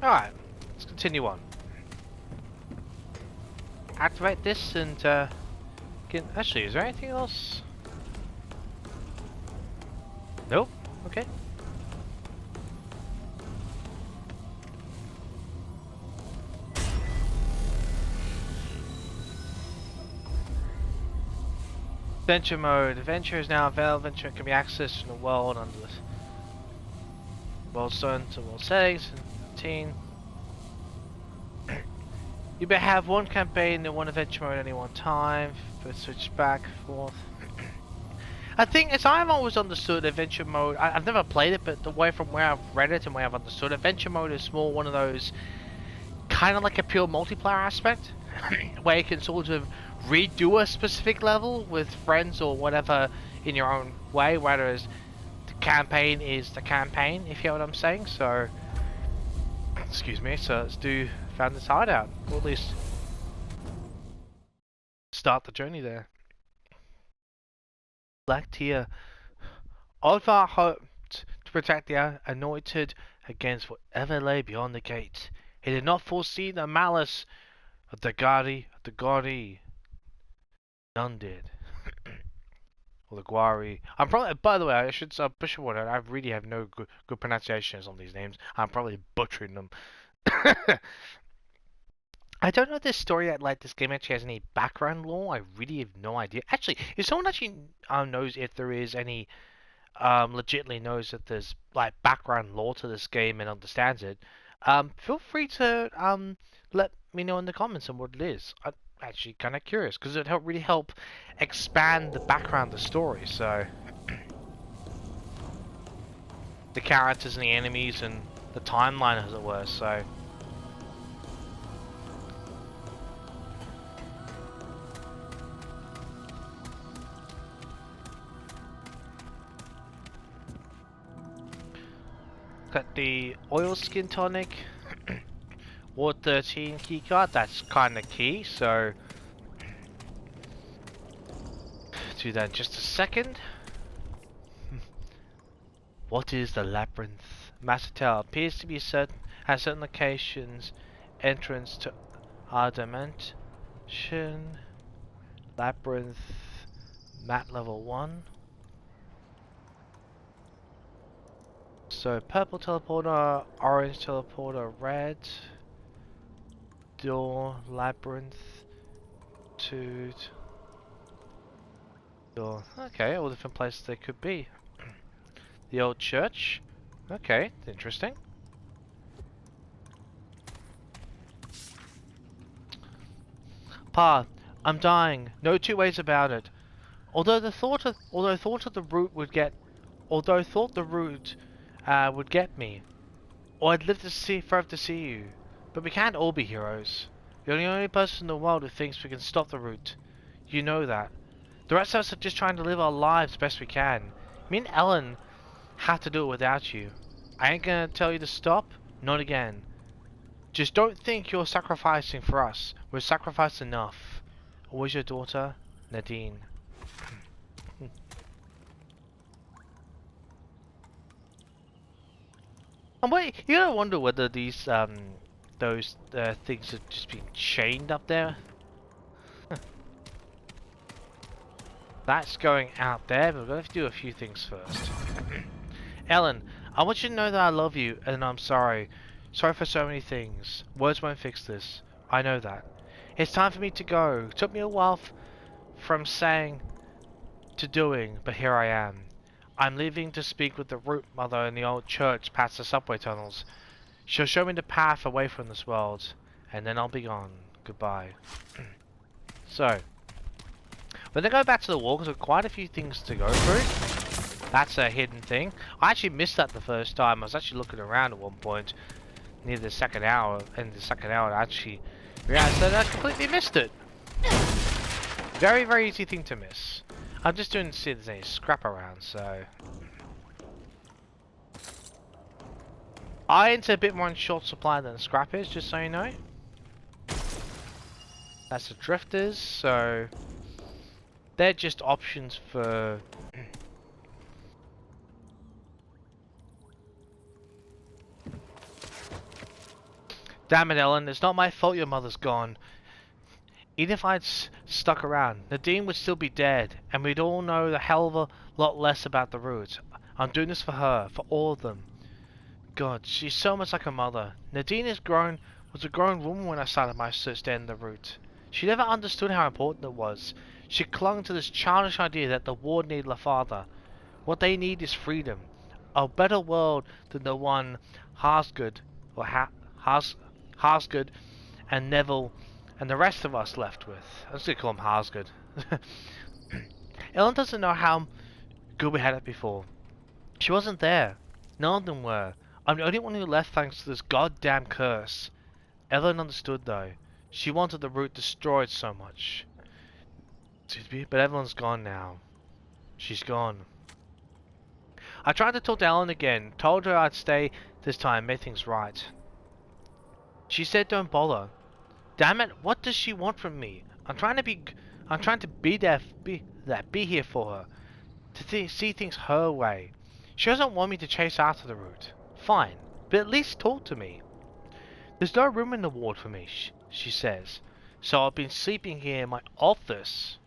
Alright, let's continue on. Activate this and actually, is there anything else? Nope. Okay. Adventure mode. Adventure is now available. Adventure can be accessed from the world under the world zone to world settings and routine. You may have one campaign in one adventure mode at any one time, but switch back and forth. I think, as I've always understood, adventure mode, I've never played it, but the way from where I've read it and where I've understood, adventure mode is more one of those, kind of like a pure multiplayer aspect, where you can sort of redo a specific level with friends or whatever in your own way, whereas the campaign is the campaign, if you know what I'm saying. So, excuse me, so let's found this hideout, or at least start the journey there. Black Tear. Alvar hoped to protect the anointed against whatever lay beyond the gate. He did not foresee the malice of the Gari. None did. Or the Guari. I'm probably, by the way, I should warn you, I really have no good pronunciations on these names. I'm probably butchering them. I don't know this story that like this game actually has any background lore. I really have no idea. Actually, if someone actually knows if there is any legitimately knows that there's like background lore to this game and understands it, feel free to let me know in the comments on what it is. I'm actually kind of curious because it would really help expand the background of the story. So the characters and the enemies and the timeline, as it were. So. Got the oil skin tonic, Ward 13 keycard, that's kind of key, so do that in just a second. What is the labyrinth? Master Tower appears to be certain, at certain locations, entrance to our dimension. Labyrinth, map level 1. So purple teleporter, orange teleporter, red door, labyrinth, door. Okay, all different places they could be. The old church. Okay, interesting. Pa, I'm dying. No two ways about it. Although thought the route would get me, or I'd live forever to see you. But we can't all be heroes. You're the only person in the world who thinks we can stop the route. You know that. The rest of us are just trying to live our lives best we can. Me and Ellen have to do it without you. I ain't gonna tell you to stop, not again. Just don't think you're sacrificing for us. We're sacrificed enough. Always your daughter, Nadine. And wait, you gotta wonder whether these those things are just being chained up there. That's going out there, but we're gonna have to do a few things first. Ellen, I want you to know that I love you and I'm sorry. Sorry for so many things. Words won't fix this. I know that. It's time for me to go. It took me a while from saying to doing, but here I am. I'm leaving to speak with the root mother in the old church past the subway tunnels. She'll show me the path away from this world, and then I'll be gone. Goodbye. So, when they go back to the wall, because there are quite a few things to go through. That's a hidden thing. I actually missed that the first time. I was actually looking around at one point, near the second hour, and the second hour I actually realized that I completely missed it. Very, very easy thing to miss. I'm just doing to see if there's any scrap around, so... Iron's a bit more in short supply than scrap is, just so you know. That's the drifters, so... They're just options for... Damn it, Ellen, it's not my fault your mother's gone. Even if I'd stuck around, Nadine would still be dead, and we'd all know a hell of a lot less about the root. I'm doing this for her, for all of them. God, she's so much like her mother. Nadine was a grown woman when I started my search to end the root. She never understood how important it was. She clung to this childish idea that the ward needed a father. What they need is freedom. A better world than the one Harsgood, or Harsgood and Neville and the rest of us left with. I'm just gonna call him Harsgood. Ellen doesn't know how good we had it before. She wasn't there. None of them were. I'm the only one who left thanks to this goddamn curse. Ellen understood though. She wanted the root destroyed so much. Excuse me, but Evelyn's gone now. She's gone. I tried to talk to Ellen again, told her I'd stay this time, make things right. She said don't bother. Damn it, what does she want from me? I'm trying to be there, be here for her. To see things her way. She doesn't want me to chase after the root. Fine, but at least talk to me. There's no room in the ward for me, she says. So I've been sleeping here in my office.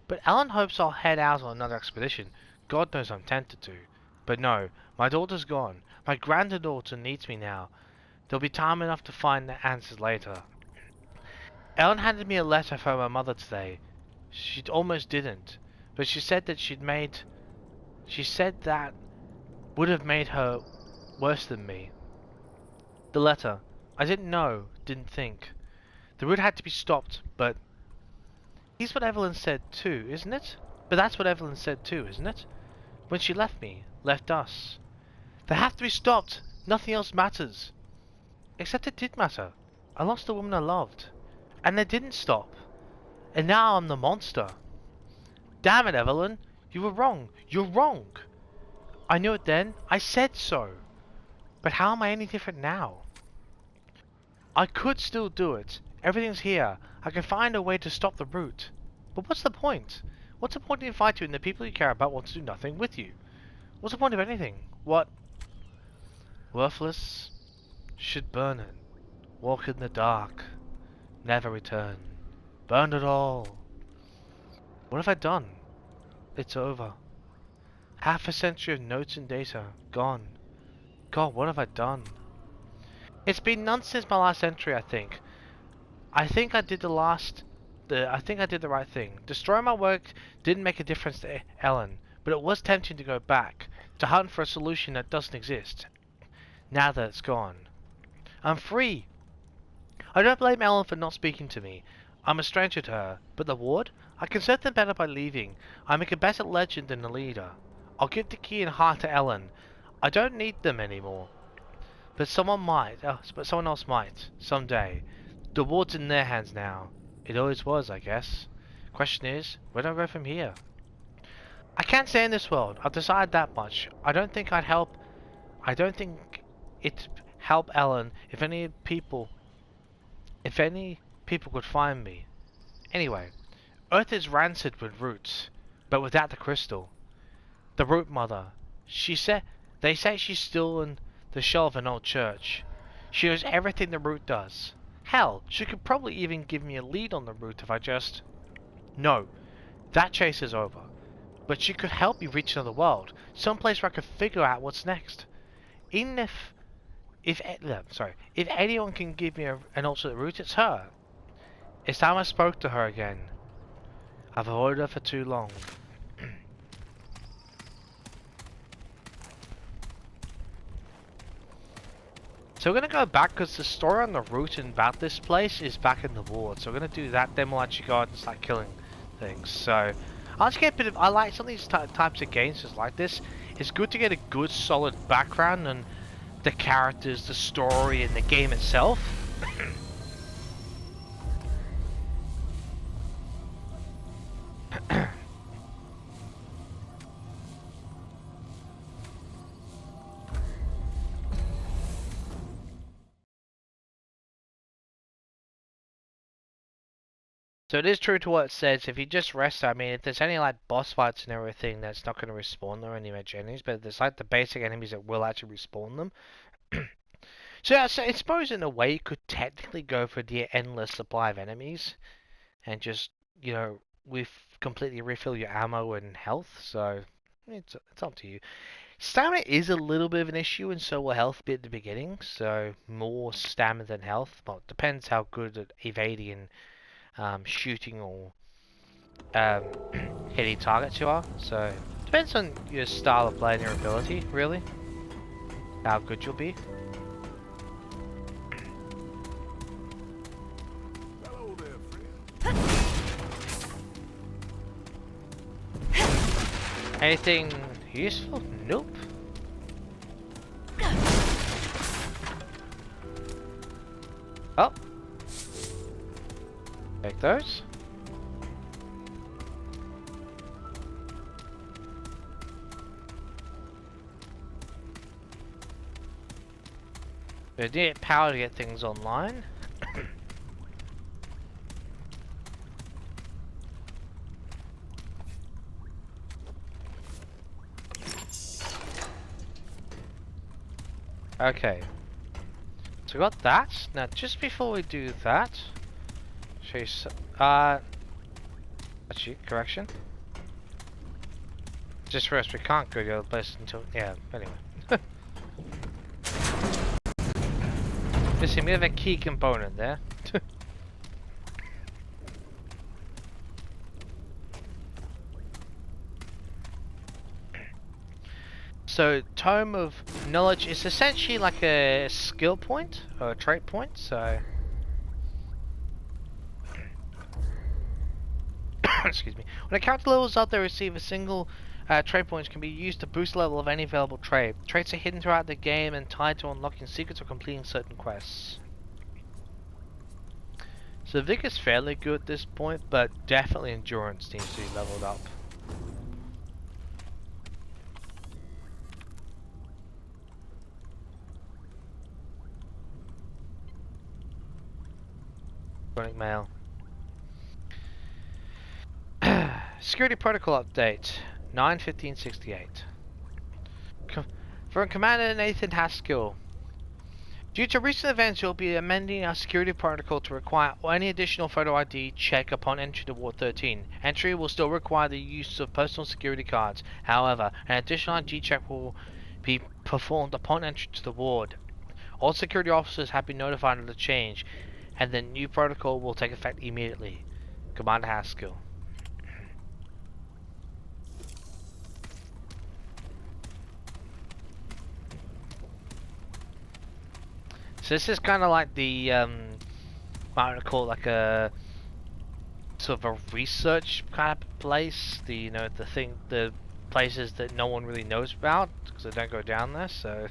But Alan hopes I'll head out on another expedition. God knows I'm tempted to. But no, my daughter's gone. My granddaughter needs me now. There'll be time enough to find the answers later. Ellen handed me a letter from her mother today. She almost didn't, but she said that would have made her worse than me. The letter. I didn't know, didn't think. The route had to be stopped, but here's what Evelyn said too, isn't it? But that's what Evelyn said too, isn't it? When she left me, left us. They have to be stopped. Nothing else matters. Except it did matter. I lost the woman I loved. And they didn't stop. And now I'm the monster. Damn it, Evelyn. You were wrong. You're wrong. I knew it then. I said so. But how am I any different now? I could still do it. Everything's here. I can find a way to stop the root. But what's the point? What's the point in fighting when the people you care about want to do nothing with you? What's the point of anything? What? Worthless? Should burn it. Walk in the dark. Never return. Burn it all. What have I done? It's over. Half a century of notes and data. Gone. God, what have I done? It's been none since my last entry, I think. I think I did the right thing. Destroying my work didn't make a difference to Ellen, but it was tempting to go back, to hunt for a solution that doesn't exist. Now that it's gone. I'm free! I don't blame Ellen for not speaking to me. I'm a stranger to her, but the ward? I can serve them better by leaving. I make a better legend than a leader. I'll give the key and heart to Ellen. I don't need them anymore. But someone else might, someday. The ward's in their hands now. It always was, I guess. Question is, where do I go from here? I can't stay in this world. I've decided that much. I don't think it'd help Ellen if any people could find me. Anyway, Earth is rancid with roots, but without the crystal. The root mother. They say she's still in the shell of an old church. She knows everything the root does. Hell, she could probably even give me a lead on the route if I just... No, that chase is over. But she could help me reach another world, someplace where I could figure out what's next. Even if anyone can give me an alternate route, it's her. It's time I spoke to her again. I've avoided her for too long. So we're going to go back because the story on the route and about this place is back in the ward. So we're going to do that, then we'll actually go out and start killing things. So I'll just get a bit of... I like some of these types of games just like this. It's good to get a good solid background on the characters, the story, and the game itself. So it is true to what it says. If you just rest, I mean, if there's any like boss fights and everything, that's not going to respawn them or any major enemies. But there's like the basic enemies that will actually respawn them. So I suppose in a way you could technically go for the endless supply of enemies and just, you know, with completely refill your ammo and health. So it's up to you. Stamina is a little bit of an issue, and so will health be at the beginning. So more stamina than health. Well, it depends how good at evading and shooting or um, hitting targets you are. So depends on your style of play and your ability, really, how good you'll be. Hello there, friend. Anything useful? Nope. Oh. Take those. We need power to get things online. Okay. So we got that. Now, just before we do that, show you actually, correction. Just first, we can't go to the other place until, yeah, anyway. Missing, we have a key component there. So, Tome of Knowledge is essentially like a skill point, or a trait point, so... Excuse me. When a character levels up, they receive a single trait point, which can be used to boost the level of any available trait. Traits are hidden throughout the game and tied to unlocking secrets or completing certain quests. So Vic is fairly good at this point, but definitely Endurance needs to be leveled up. Chronic Mail. Security Protocol Update 9/15/68. From Commander Nathan Haskell. Due to recent events, we'll be amending our security protocol to require any additional photo ID check upon entry to Ward 13. Entry will still require the use of personal security cards. However, an additional ID check will be performed upon entry to the ward. All security officers have been notified of the change, and the new protocol will take effect immediately. Commander Haskell. So this is kind of like the, I would call it like a sort of a research kind of place. The, you know, the places that no one really knows about because they don't go down there. So.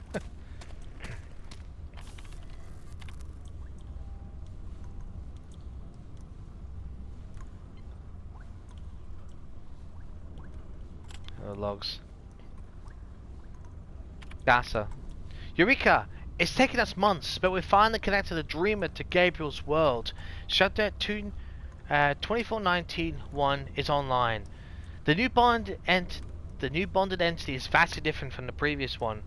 Logs. Gasa. Eureka! It's taken us months, but we finally connected the Dreamer to Gabriel's world. Shutdown 2419-1 is online. The new bonded entity is vastly different from the previous one.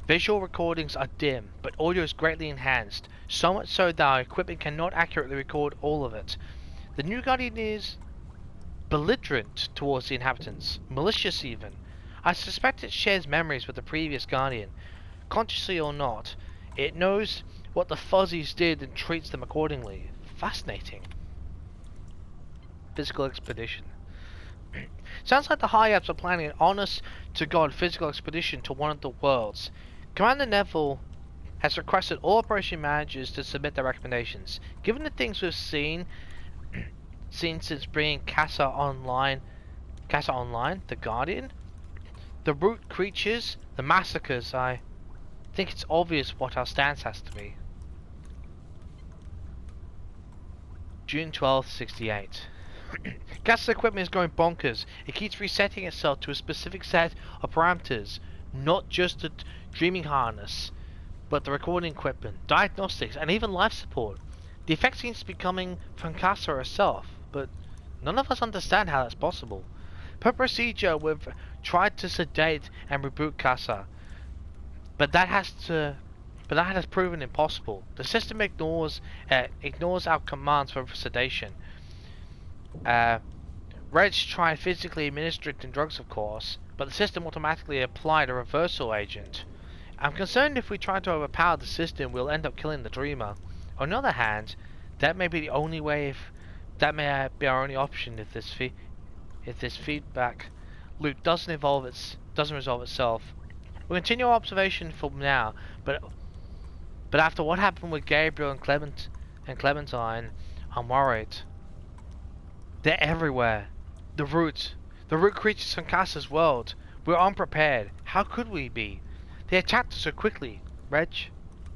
Visual recordings are dim, but audio is greatly enhanced, so much so that our equipment cannot accurately record all of it. The new Guardian is belligerent towards the inhabitants, malicious even. I suspect it shares memories with the previous Guardian. Consciously or not, it knows what the Fuzzies did and treats them accordingly. Fascinating. Physical expedition. Sounds like the High-Ups are planning an honest-to-God physical expedition to one of the worlds. Commander Neville has requested all operation managers to submit their recommendations. Given the things we've seen since bringing Casa online, the Guardian, the root creatures, the massacres, I think it's obvious what our stance has to be. June 12th, 68. Casa's equipment is going bonkers. It keeps resetting itself to a specific set of parameters, not just the dreaming harness, but the recording equipment, diagnostics, and even life support. The effect seems to be coming from Casa herself, but none of us understand how that's possible. Per procedure, we've tried to sedate and reboot Casa, but but that has proven impossible. The system ignores our commands for sedation. Reg tried physically administering drugs, of course, but the system automatically applied a reversal agent. I'm concerned if we try to overpower the system, we'll end up killing the dreamer. On the other hand, that may be the only way. That may be our only option if this feedback loop doesn't resolve itself. We'll continue our observation for now, but after what happened with Gabriel and Clementine, I'm worried. They're everywhere. The root creatures from Casa's world. We're unprepared. How could we be? They attacked us so quickly. Reg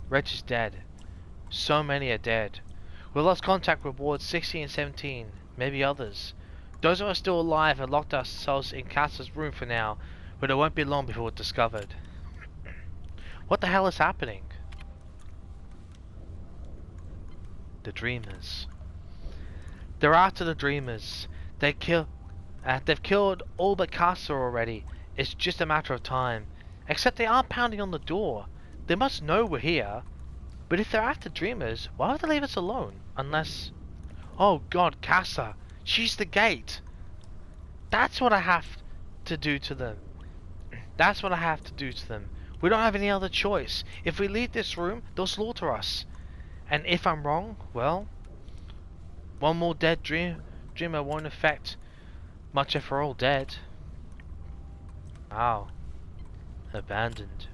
is dead. So many are dead. We lost contact with wards 16 and 17, maybe others. Those of us still alive have locked ourselves in Casa's room for now, but it won't be long before we're discovered. What the hell is happening? The Dreamers. They're after the Dreamers. They've killed all but Casa already. It's just a matter of time. Except they aren't pounding on the door. They must know we're here. But if they're after Dreamers, why would they leave us alone? Unless... Oh god, Casa! She's the gate! That's what I have to do to them. That's what I have to do to them. We don't have any other choice. If we leave this room, they'll slaughter us. And if I'm wrong, well... One more dead dreamer won't affect much if we're all dead. Wow. Abandoned.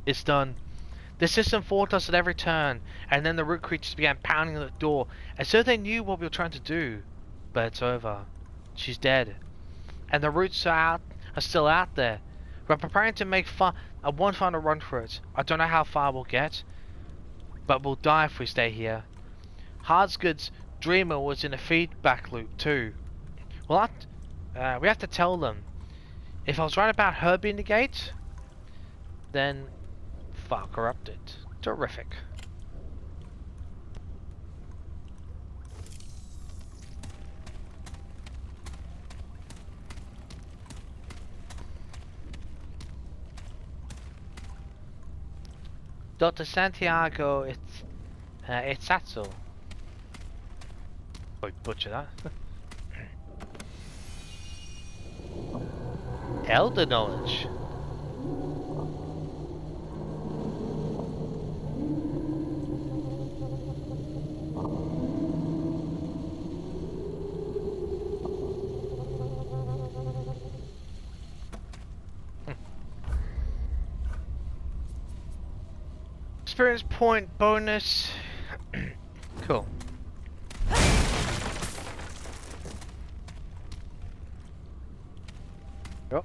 It's done. The system fought us at every turn, and then the root creatures began pounding on the door, as though they knew what we were trying to do. But it's over. She's dead. And the roots are still out there. We're preparing to make one final run for it. I don't know how far we'll get, but we'll die if we stay here. Hardsgood's dreamer was in a feedback loop too. Well, we have to tell them. If I was right about her being the gate, then file corrupted. Terrific. Dr. Santiago, it's Satsu. I butcher that. Elder knowledge. Experience point bonus. Cool. Oh.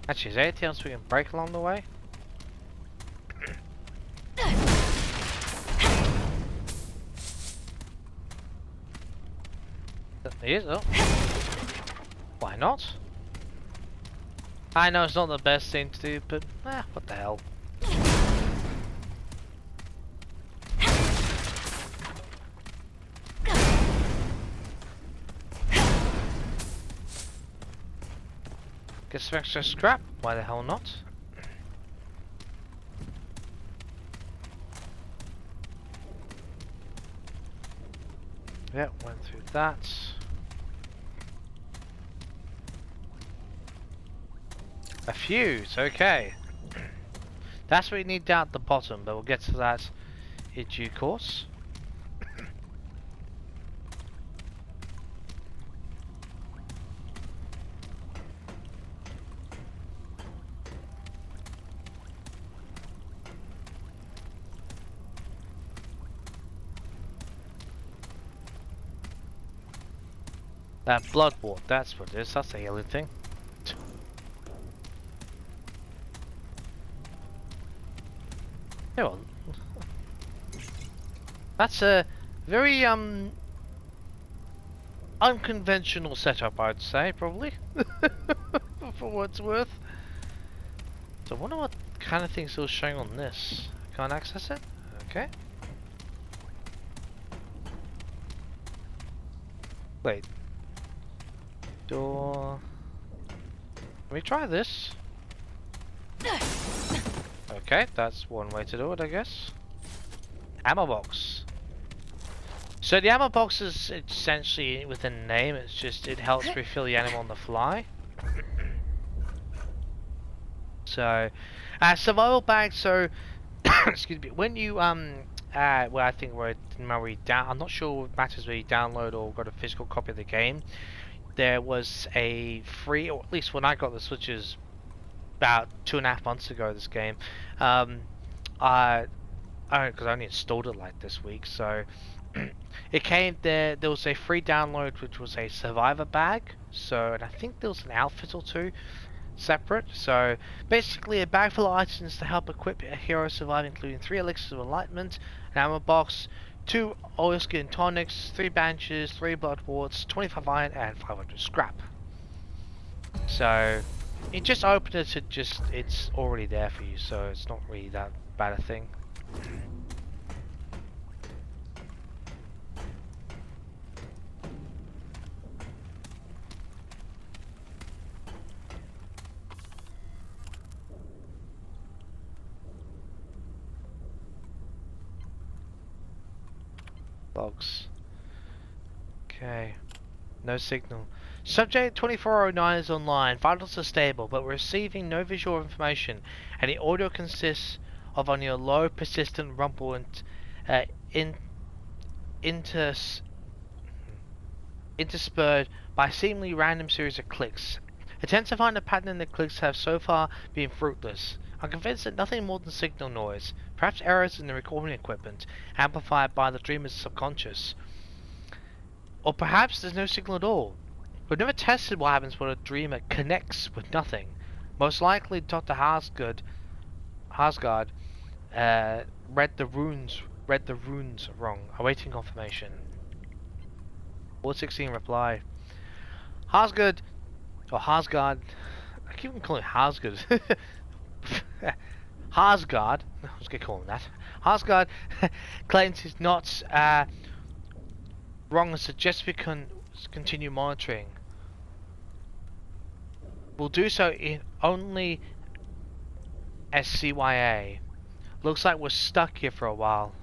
Actually, is there anything else we can break along the way? There is, oh. Why not? I know it's not the best thing to do, but what the hell. Get some extra scrap, why the hell not? Yep, went through that. A fuse, okay. That's what we need down at the bottom, but we'll get to that in due course. That blood wart, that's what it is, that's the healing thing. Well, that's a very unconventional setup, I'd say, probably. For what it's worth. So I wonder what kind of thing's still showing on this. I can't access it? Okay. Wait. Door. Let me try this. Okay, that's one way to do it, I guess. Ammo box. So the ammo box is essentially within the name. It's just it helps refill the ammo on the fly. So, survival bag. So, excuse me. When you well, I think where we down. I'm not sure what matters where you download or got a physical copy of the game. There was a free, or at least when I got the Switches about 2.5 months ago. This game, I because I only installed it like this week, so it came there. There was a free download, which was a survivor bag. So, and I think there was an outfit or two separate. So, basically, a bag full of items to help equip a hero survive, including 3 elixirs of enlightenment, an ammo box, 2 oil skin tonics, 3 bandages, 3 blood warts, 25 iron, and 500 scrap. So, you just open it to just it's already there for you. So it's not really that bad a thing. Logs. Okay. No signal. Subject 2409 is online. Vitals are stable, but we're receiving no visual information, and the audio consists of only a low, persistent rumble and in, inters, interspersed by a seemingly random series of clicks. Attempts to find a pattern in the clicks have so far been fruitless. I'm convinced that nothing more than signal noise, perhaps errors in the recording equipment, amplified by the dreamer's subconscious. Or perhaps there's no signal at all. We've never tested what happens when a dreamer connects with nothing. Most likely Dr. Harsgard read the runes wrong, awaiting confirmation. 416 reply. Harsgard, or Harsgard, I keep on calling him Harsgard. Harsgard, I was going to call him that. Harsgard claims he's not wrong and suggests we can continue monitoring. We'll do so in only SCYA. Looks like we're stuck here for a while.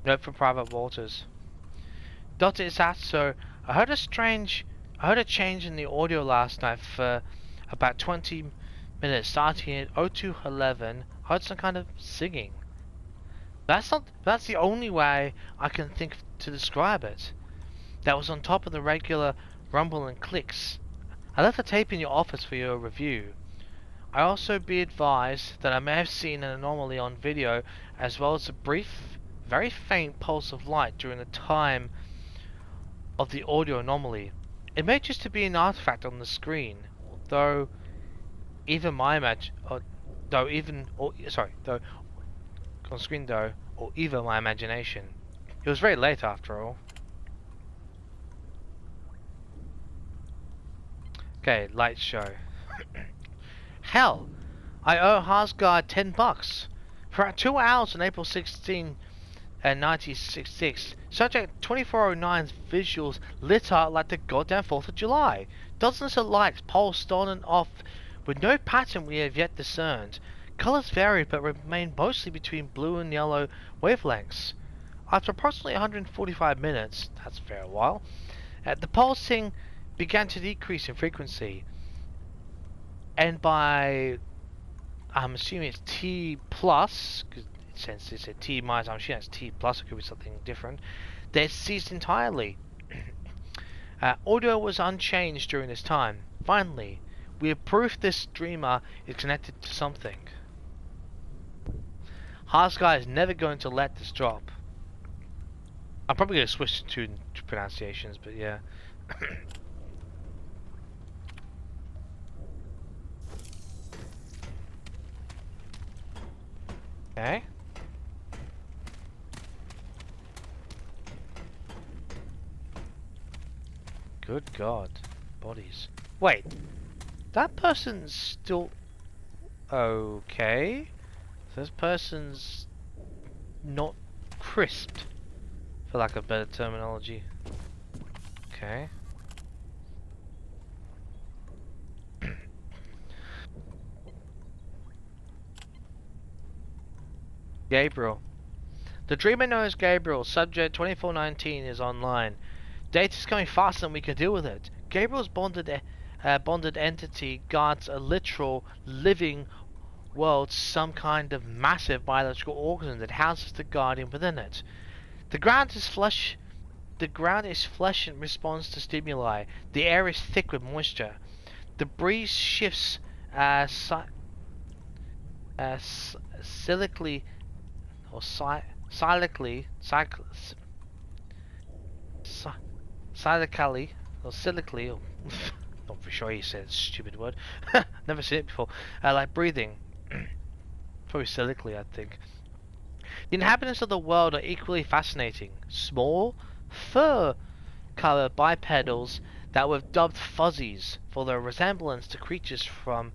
Note from Private Waters. Doctor, is that so? I heard a change in the audio last night for about 20 minutes, starting at 0211. I heard some kind of singing. That's the only way I can think to describe it. That was on top of the regular rumble and clicks. I left the tape in your office for your review. I also be advised that I may have seen an anomaly on video, as well as a brief, very faint pulse of light during the time of the audio anomaly. It may just be an artifact on the screen, though even my though on screen though, or even my imagination. It was very late after all. Okay, light show. Hell, I owe Harsgard $10. For 2 hours on April 16 and 1966, Subject 2409's visuals lit up like the goddamn 4th of July. Dozens of lights pulsed on and off with no pattern we have yet discerned. Colours varied but remained mostly between blue and yellow wavelengths. After approximately 145 minutes, that's a fair while, the pulsing began to decrease in frequency. And by, I'm assuming it's T plus, because since it's a T minus, I'm assuming it's T plus, it could be something different, they ceased entirely. Audio was unchanged during this time. Finally, we have proof this dreamer is connected to something. Harsgard is never going to let this drop. I'm probably going to switch to pronunciations, but yeah. Okay. Good God. Bodies. Wait. That person's still... Okay. This person's not crisped, for lack of better terminology. Okay. Gabriel. The dreamer known as Gabriel, subject 2419, is online. Data is coming faster than we can deal with it. Gabriel's bonded entity guards a literal, living world, some kind of massive biological organism that houses the guardian within it. The ground is flesh. The ground is flesh and responds to stimuli. The air is thick with moisture. The breeze shifts cyclically or cyclically or cyclically. Not for sure you said stupid word. Never seen it before. Like breathing. Probably cyclically, I think. The inhabitants of the world are equally fascinating. Small, fur-coloured bipedals that were dubbed fuzzies for their resemblance to creatures from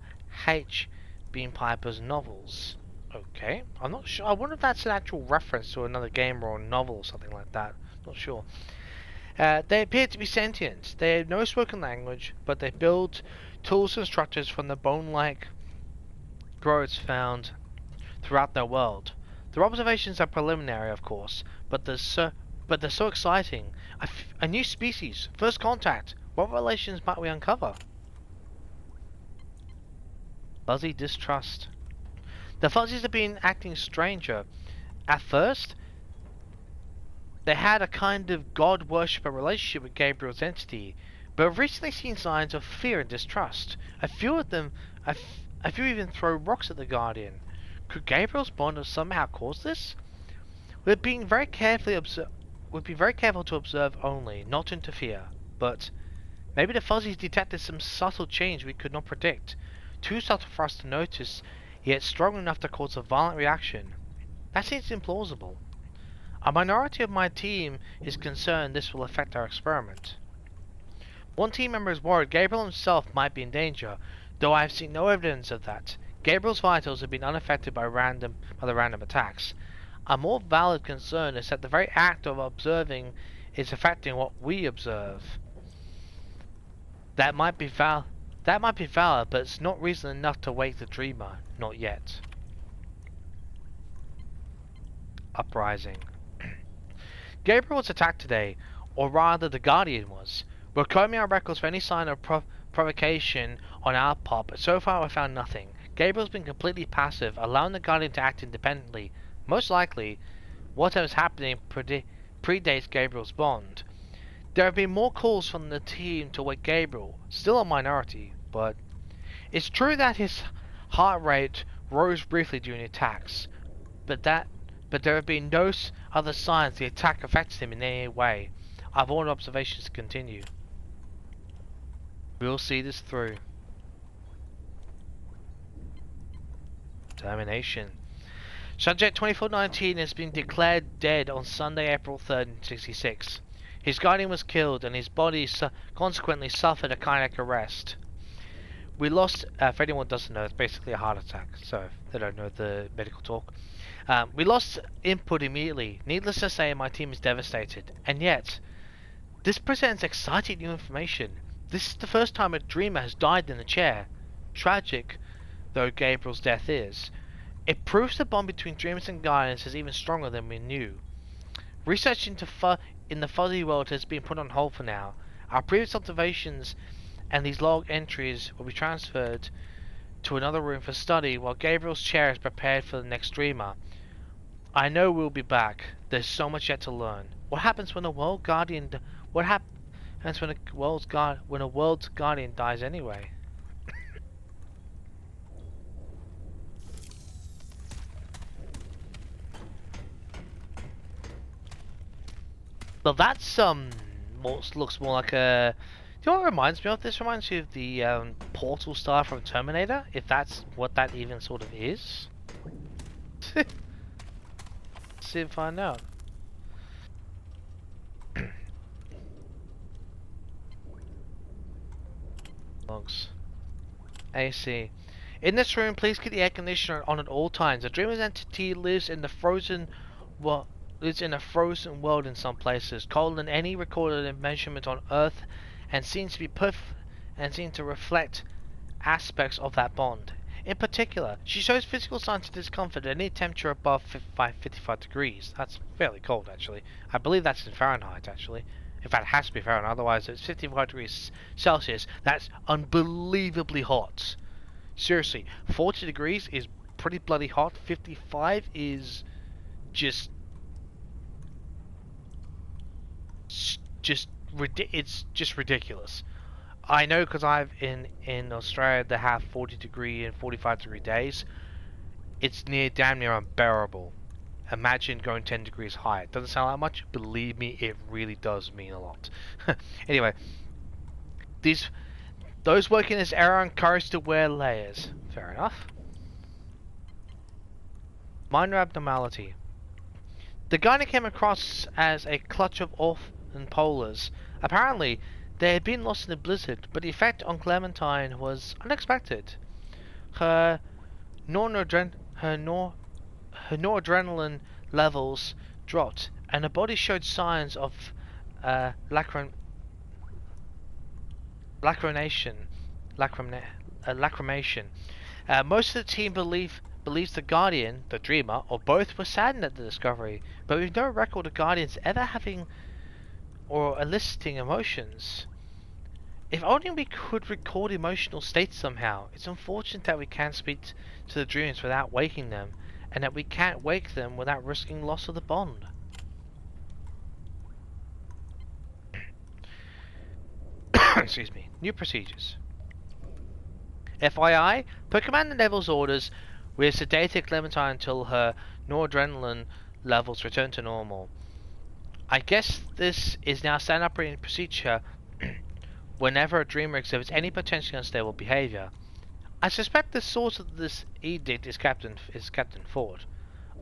H. Bean Piper's novels. Okay, I'm not sure. I wonder if that's an actual reference to another game or a novel or something like that. Not sure. They appear to be sentient. They have no spoken language, but they build tools and structures from the bone-like growths found throughout their world. Their observations are preliminary, of course, but they're so exciting. A new species, first contact. What relations might we uncover? Fuzzy distrust. The fuzzies have been acting stranger. At first, they had a kind of god-worshipper relationship with Gabriel's entity, but have recently seen signs of fear and distrust. A few even throw rocks at the Guardian. Could Gabriel's bond have somehow caused this? We've been very careful to observe only, not to interfere. But maybe the fuzzies detected some subtle change we could not predict. Too subtle for us to notice, yet strong enough to cause a violent reaction. That seems implausible. A minority of my team is concerned this will affect our experiment. One team member is worried Gabriel himself might be in danger, though I have seen no evidence of that. Gabriel's vitals have been unaffected by the random attacks. A more valid concern is that the very act of observing is affecting what we observe. That might be valid, but it's not reason enough to wake the dreamer. Not yet. Uprising. Gabriel was attacked today, or rather the Guardian was. We're combing our records for any sign of provocation on our part, but so far we've found nothing. Gabriel's been completely passive, allowing the Guardian to act independently. Most likely, whatever's happening predates Gabriel's bond. There have been more calls from the team to wake Gabriel, still a minority, but it's true that his heart rate rose briefly during attacks, but there have been no other signs the attack affects him in any way. I've ordered observations to continue. We'll see this through. Termination. Subject 2419 has been declared dead on Sunday, April 3rd, 1966. His guardian was killed and his body consequently suffered a cardiac arrest. We lost, for anyone who doesn't know, it's basically a heart attack, so if they don't know the medical talk. We lost input immediately. Needless to say, my team is devastated. And yet, this presents exciting new information. This is the first time a dreamer has died in the chair. Tragic, though Gabriel's death is. It proves the bond between dreamers and guardians is even stronger than we knew. Research in the fuzzy world has been put on hold for now. Our previous observations and these log entries will be transferred to another room for study while Gabriel's chair is prepared for the next dreamer. I know we'll be back. There's so much yet to learn. What happens when a world guardian? What happens when a world's guardian dies anyway? Well, that's looks more like a. Do you know what it reminds me of? This reminds me of the portal star from Terminator. If that's what that even sort of is. See and find out. Logs. AC. In this room, please keep the air conditioner on at all times. The dreamer's entity lives in a frozen world in some places, colder than any recorded measurement on Earth, and seems to reflect aspects of that bond. In particular, she shows physical signs of discomfort at any temperature above 55 degrees. That's fairly cold, actually. I believe that's in Fahrenheit, actually. In fact, it has to be Fahrenheit, otherwise it's 55 degrees Celsius. That's unbelievably hot. Seriously, 40 degrees is pretty bloody hot. 55 is just it's just ridiculous. I know because I've in Australia they have 40 degree and 45 degree days. It's damn near unbearable. Imagine going 10 degrees higher. It doesn't sound like much. Believe me, it really does mean a lot. Anyway, those working in this area are encouraged to wear layers. Fair enough. Minor abnormality. The gynae came across as a clutch of orphan polars. Apparently, they had been lost in a blizzard, but the effect on Clementine was unexpected. Her noradrenaline levels dropped, and her body showed signs of lacrimation. Most of the team believes the Guardian, the Dreamer, or both were saddened at the discovery, but we've no record of Guardians ever having or eliciting emotions. If only we could record emotional states somehow. It's unfortunate that we can't speak to the dreams without waking them, and that we can't wake them without risking loss of the bond. Excuse me. New procedures. FYI, per Commander Neville's orders, we have sedated Clementine until her noradrenaline levels return to normal. I guess this is now standard operating procedure whenever a dreamer exhibits any potentially unstable behavior. I suspect the source of this edict is Captain Ford.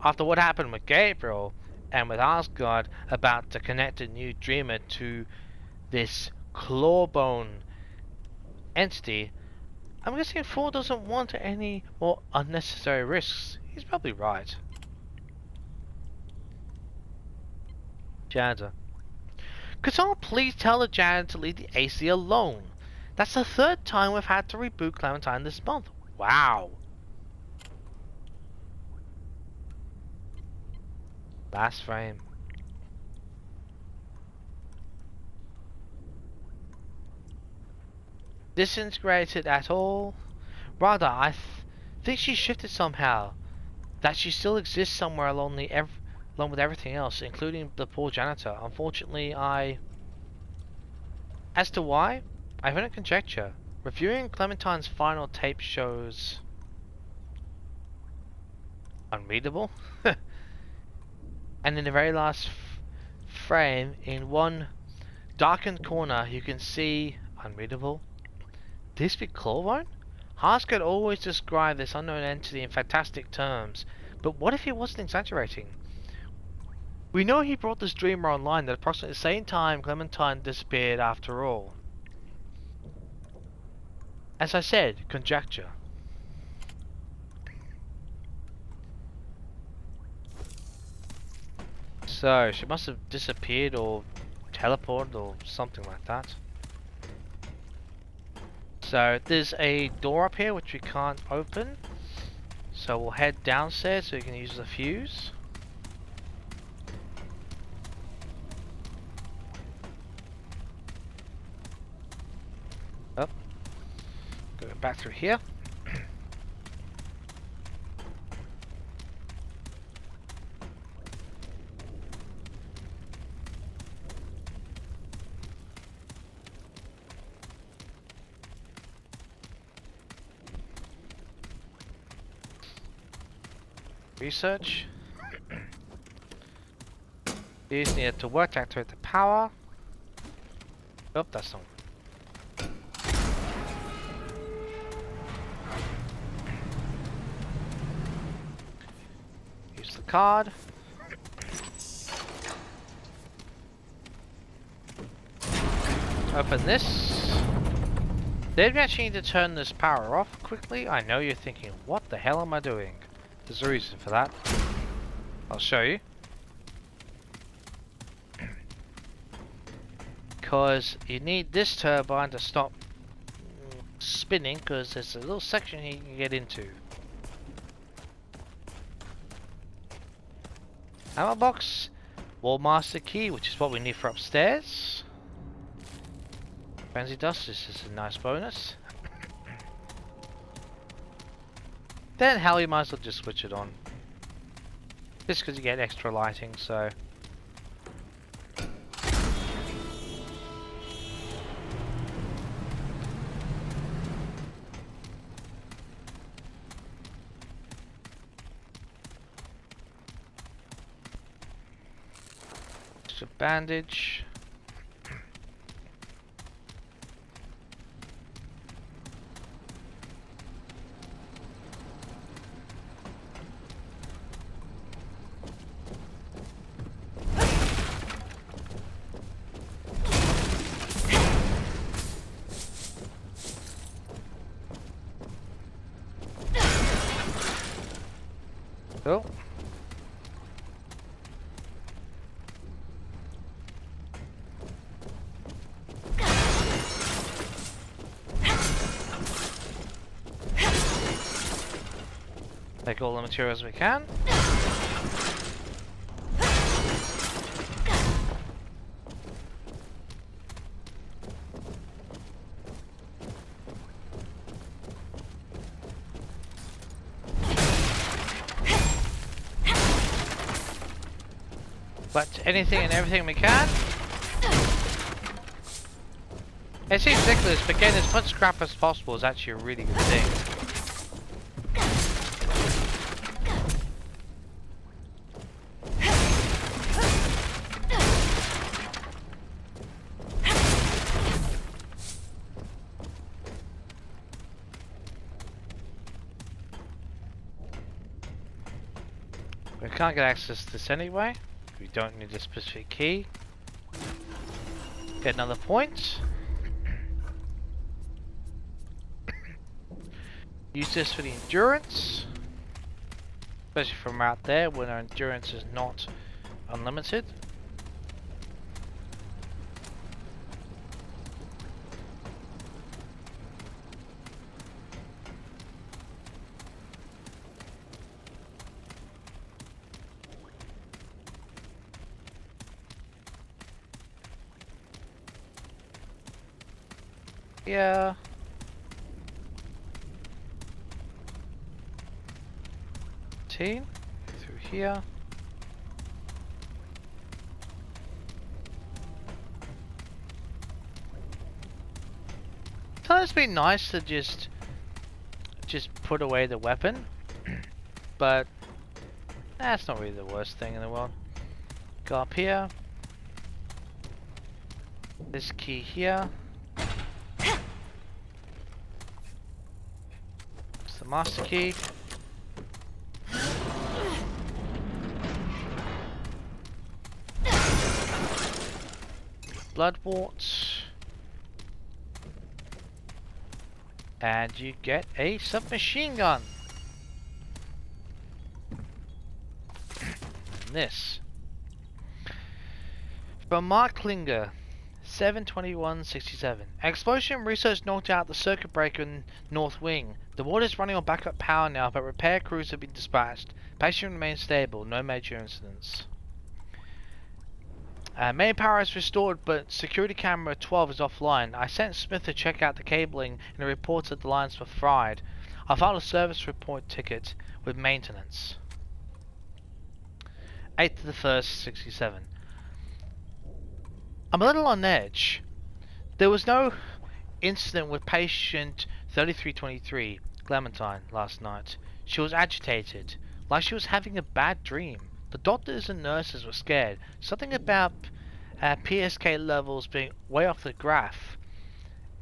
After what happened with Gabriel and with Asgard about to connect a new dreamer to this clawbone entity, I'm guessing Ford doesn't want any more unnecessary risks. He's probably right. Janitor. Could someone please tell the janitor to leave the AC alone? That's the third time we've had to reboot Clementine this month. Wow. Last frame. Disintegrated at all? Rather, I think she shifted somehow. That she still exists somewhere along with everything else, including the poor janitor. Unfortunately, as to why, I've only conjecture. Reviewing Clementine's final tape shows unreadable. And in the very last frame, in one darkened corner, you can see unreadable. This be Clawbone? Haskell always described this unknown entity in fantastic terms, but what if he wasn't exaggerating? We know he brought this dreamer online at approximately the same time Clementine disappeared after all. As I said, conjecture. So, she must have disappeared or teleported or something like that. So, there's a door up here which we can't open. So we'll head downstairs so we can use the fuse. Up. Go back through here. Research. These need to work to activate the power. Oh, that's not. Use the card. Open this. Then we actually need to turn this power off quickly. I know you're thinking, what the hell am I doing? There's a reason for that. I'll show you. Because you need this turbine to stop spinning because there's a little section here you can get into. Ammo box, wall master key, which is what we need for upstairs. Frenzy dust, this is a nice bonus. Then hell, you might as well just switch it on. Just because you get extra lighting, so. Just a bandage. Oh. Take all the materials we can. But anything and everything we can. It seems ridiculous, but getting as much scrap as possible is actually a really good thing. We can't get access to this anyway. We don't need a specific key. Get another point. Use this for the endurance. Especially from out there when our endurance is not unlimited. Yeah. Through here. So it's been nice to just put away the weapon, but that's not really the worst thing in the world. Go up here. This key here. It's the master key. Bloodwort, and you get a submachine gun. And this from Mark Klinger, 7/21/67. Explosion research knocked out the circuit breaker in North Wing. The water is running on backup power now, but repair crews have been dispatched. Patient remains stable. No major incidents. Main power is restored, but security camera 12 is offline. I sent Smith to check out the cabling and it reports that the lines were fried. I filed a service report ticket with maintenance. 8th to the 1st, 67. I'm a little on edge. There was no incident with patient 3323, Clementine, last night. She was agitated, like she was having a bad dream. The doctors and nurses were scared. Something about PSK levels being way off the graph.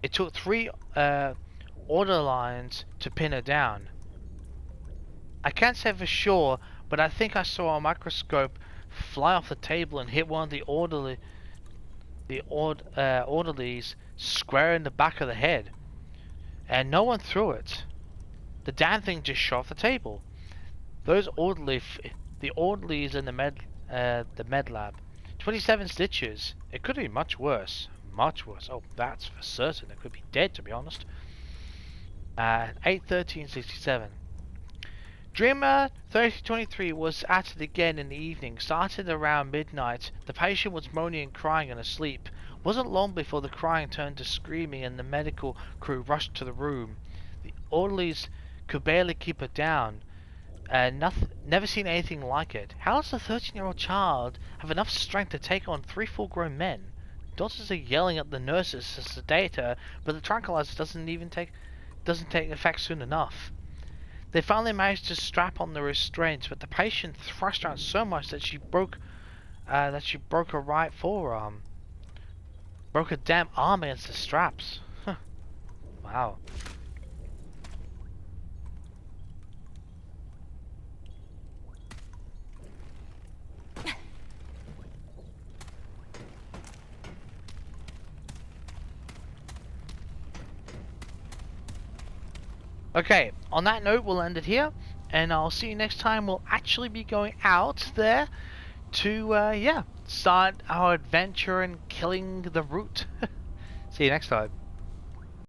It took 3 order lines to pin her down. I can't say for sure, but I think I saw a microscope fly off the table and hit one of the orderlies square in the back of the head. And no one threw it. The damn thing just shot off the table. Those the orderlies in the med lab. 27 stitches. It could be much worse. Much worse. Oh, that's for certain. It could be dead, to be honest. 8/13/67. Dreamer 3023 was at it again in the evening. Started around midnight. The patient was moaning and crying and asleep. Wasn't long before the crying turned to screaming and the medical crew rushed to the room. The orderlies could barely keep her down. Never seen anything like it. How does a 13-year-old child have enough strength to take on 3 full-grown men? Doctors are yelling at the nurses to sedate her, but the tranquilizer doesn't take effect soon enough. They finally managed to strap on the restraints, but the patient thrust around so much that she broke her right forearm. Broke her damn arm against the straps. Huh. Wow. Okay, on that note, we'll end it here, and I'll see you next time. We'll actually be going out there to, start our adventure in killing the root. See you next time.